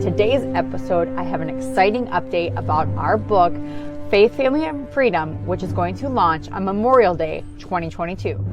today's episode, I have an exciting update about our book, Faith, Family, and Freedom, which is going to launch on Memorial Day 2022.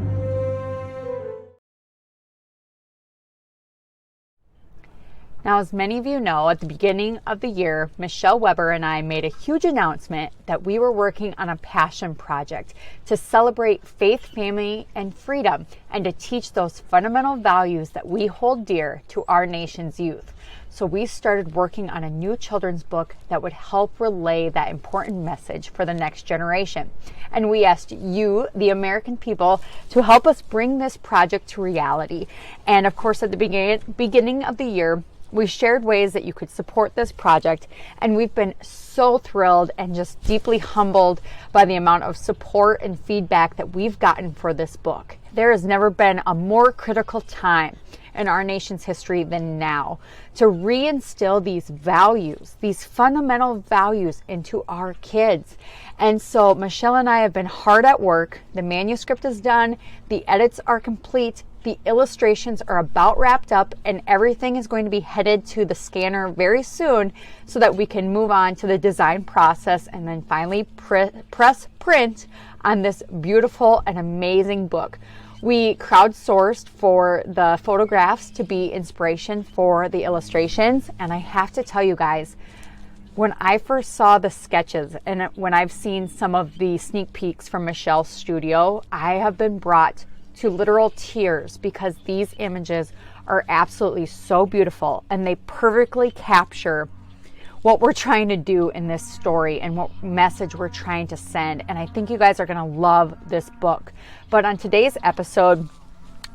Now, as many of you know, at the beginning of the year, Michelle Weber and I made a huge announcement that we were working on a passion project to celebrate faith, family, and freedom, and to teach those fundamental values that we hold dear to our nation's youth. So we started working on a new children's book that would help relay that important message for the next generation. And we asked you, the American people, to help us bring this project to reality. And of course, at the beginning of the year, we shared ways that you could support this project, and we've been so thrilled and just deeply humbled by the amount of support and feedback that we've gotten for this book. There has never been a more critical time in our nation's history than now to reinstill these values, these fundamental values into our kids. And so Michelle and I have been hard at work. The manuscript is done, the edits are complete, the illustrations are about wrapped up, and everything is going to be headed to the scanner very soon so that we can move on to the design process and then finally press print on this beautiful and amazing book. We crowdsourced for the photographs to be inspiration for the illustrations, and I have to tell you guys, when I first saw the sketches and when I've seen some of the sneak peeks from Michelle's studio, I have been brought to literal tears because these images are absolutely so beautiful and they perfectly capture what we're trying to do in this story and what message we're trying to send. And I think you guys are going to love this book. But on today's episode,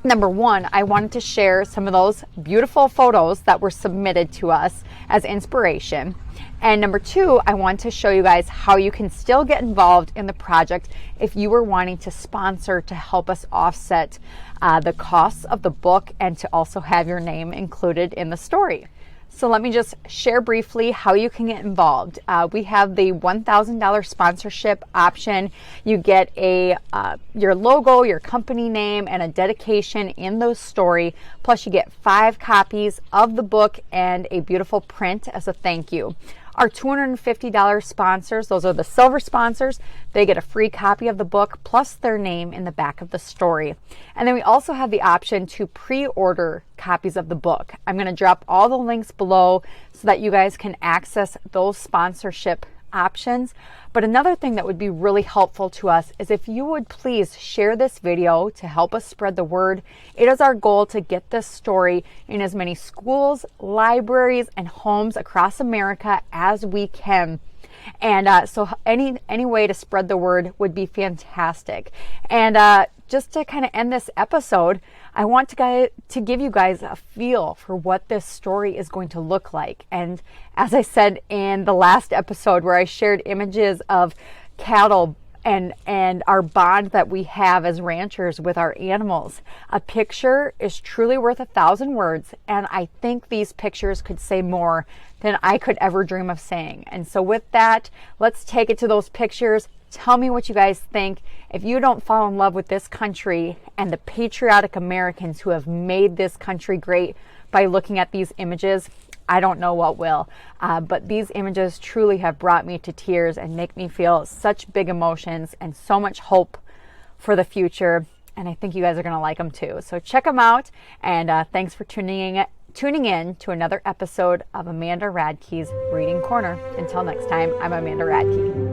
number one, I wanted to share some of those beautiful photos that were submitted to us as inspiration. And number two, I want to show you guys how you can still get involved in the project if you were wanting to sponsor to help us offset the costs of the book and to also have your name included in the story. So let me just share briefly how you can get involved. We have the $1,000 sponsorship option. You get your logo, your company name, and a dedication in the story. Plus you get 5 copies of the book and a beautiful print as a thank you. Our $250 sponsors, those are the silver sponsors, they get a free copy of the book plus their name in the back of the story. And then we also have the option to pre-order copies of the book. I'm going to drop all the links below so that you guys can access those sponsorship options. But another thing that would be really helpful to us is if you would please share this video to help us spread the word. It is our goal to get this story in as many schools, libraries, and homes across America as we can. And so any way to spread the word would be fantastic. And just to kind of end this episode, I want to give you guys a feel for what this story is going to look like. And as I said in the last episode where I shared images of cattle and our bond that we have as ranchers with our animals, a picture is truly worth 1,000 words. And I think these pictures could say more than I could ever dream of saying. And so with that, let's take it to those pictures. Tell me what you guys think. If you don't fall in love with this country and the patriotic Americans who have made this country great by looking at these images, I don't know what will. But these images truly have brought me to tears and make me feel such big emotions and so much hope for the future. And I think you guys are going to like them too. So check them out. And thanks for tuning in to another episode of Amanda Radke's Reading Corner. Until next time, I'm Amanda Radke.